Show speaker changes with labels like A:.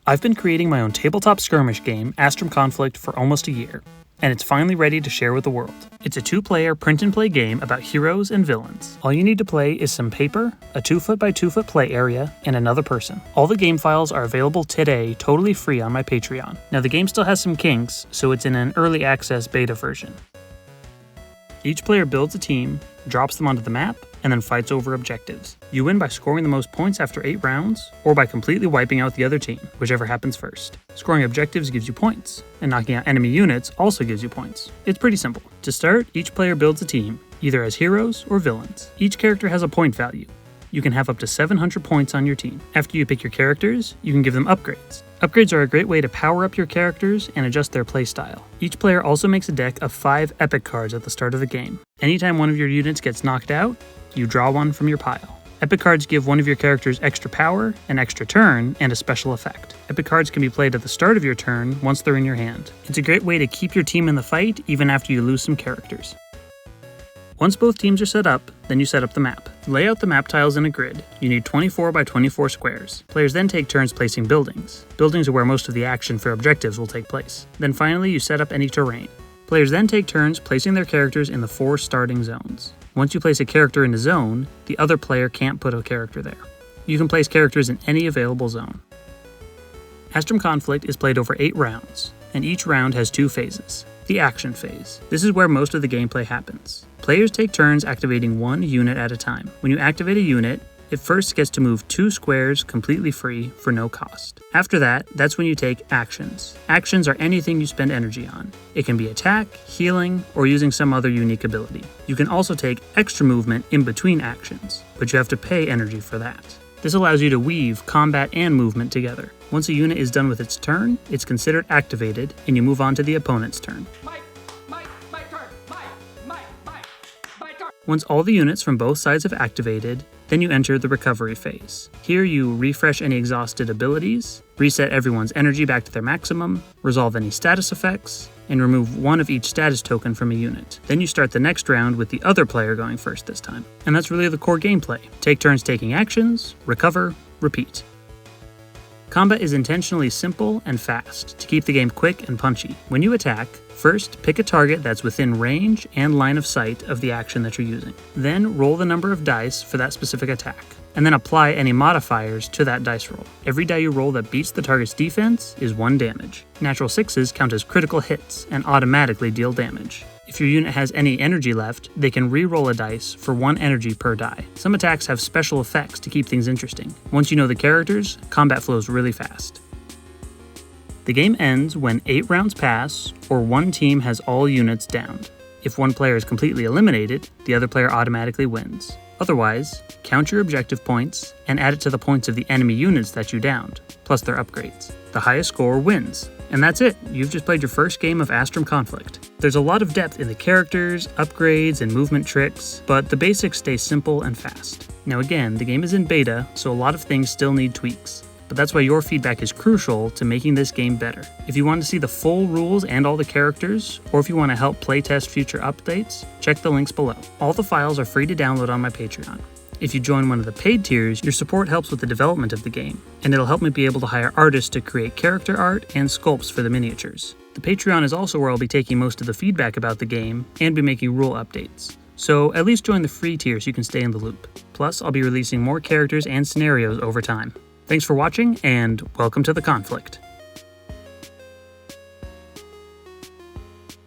A: I've been creating my own tabletop skirmish game, Astrum Conflict, for almost a year, and it's finally ready to share with the world. It's a 2-player print-and-play game about heroes and villains. All you need to play is some paper, a 2-foot by 2-foot play area, and another person. All the game files are available today, totally free on my Patreon. Now the game still has some kinks, so it's in an early access beta version. Each player builds a team, drops them onto the map, and then fights over objectives. You win by scoring the most points after 8 rounds, or by completely wiping out the other team, whichever happens first. Scoring objectives gives you points, and knocking out enemy units also gives you points. It's pretty simple. To start, each player builds a team, either as heroes or villains. Each character has a point value. You can have up to 700 points on your team. After you pick your characters, you can give them upgrades. Upgrades are a great way to power up your characters and adjust their playstyle. Each player also makes a deck of 5 epic cards at the start of the game. Anytime one of your units gets knocked out, you draw one from your pile. Epic cards give one of your characters extra power, an extra turn, and a special effect. Epic cards can be played at the start of your turn once they're in your hand. It's a great way to keep your team in the fight even after you lose some characters. Once both teams are set up, then you set up the map. Lay out the map tiles in a grid. You need 24 by 24 squares. Players then take turns placing buildings. Buildings are where most of the action for objectives will take place. Then finally, you set up any terrain. Players then take turns placing their characters in the 4 starting zones. Once you place a character in a zone, the other player can't put a character there. You can place characters in any available zone. Astrum Conflict is played over 8 rounds, and each round has 2 phases. The action phase. This is where most of the gameplay happens. Players take turns activating 1 unit at a time. When you activate a unit, it first gets to move 2 squares completely free for no cost. After that, that's when you take actions. Actions are anything you spend energy on. It can be attack, healing, or using some other unique ability. You can also take extra movement in between actions, but you have to pay energy for that. This allows you to weave combat and movement together. Once a unit is done with its turn, it's considered activated, and you move on to the opponent's turn. Once all the units from both sides have activated, then you enter the recovery phase. Here you refresh any exhausted abilities, reset everyone's energy back to their maximum, resolve any status effects, and remove 1 of each status token from a unit. Then you start the next round with the other player going first this time. And that's really the core gameplay. Take turns taking actions, recover, repeat. Combat is intentionally simple and fast to keep the game quick and punchy. When you attack, first pick a target that's within range and line of sight of the action that you're using. Then roll the number of dice for that specific attack, and then apply any modifiers to that dice roll. Every die you roll that beats the target's defense is 1 damage. Natural 6s count as critical hits and automatically deal damage. If your unit has any energy left, they can re-roll a dice for 1 energy per die. Some attacks have special effects to keep things interesting. Once you know the characters, combat flows really fast. The game ends when 8 rounds pass, or 1 team has all units downed. If 1 player is completely eliminated, the other player automatically wins. Otherwise, count your objective points and add it to the points of the enemy units that you downed, plus their upgrades. The highest score wins. And that's it, you've just played your first game of Astrum Conflict. There's a lot of depth in the characters, upgrades, and movement tricks, but the basics stay simple and fast. Now again, the game is in beta, so a lot of things still need tweaks. But that's why your feedback is crucial to making this game better. If you want to see the full rules and all the characters, or if you want to help playtest future updates, check the links below. All the files are free to download on my Patreon. If you join one of the paid tiers, your support helps with the development of the game, and it'll help me be able to hire artists to create character art and sculpts for the miniatures. The Patreon is also where I'll be taking most of the feedback about the game and be making rule updates. So at least join the free tier so you can stay in the loop. Plus, I'll be releasing more characters and scenarios over time. Thanks for watching, and welcome to the conflict.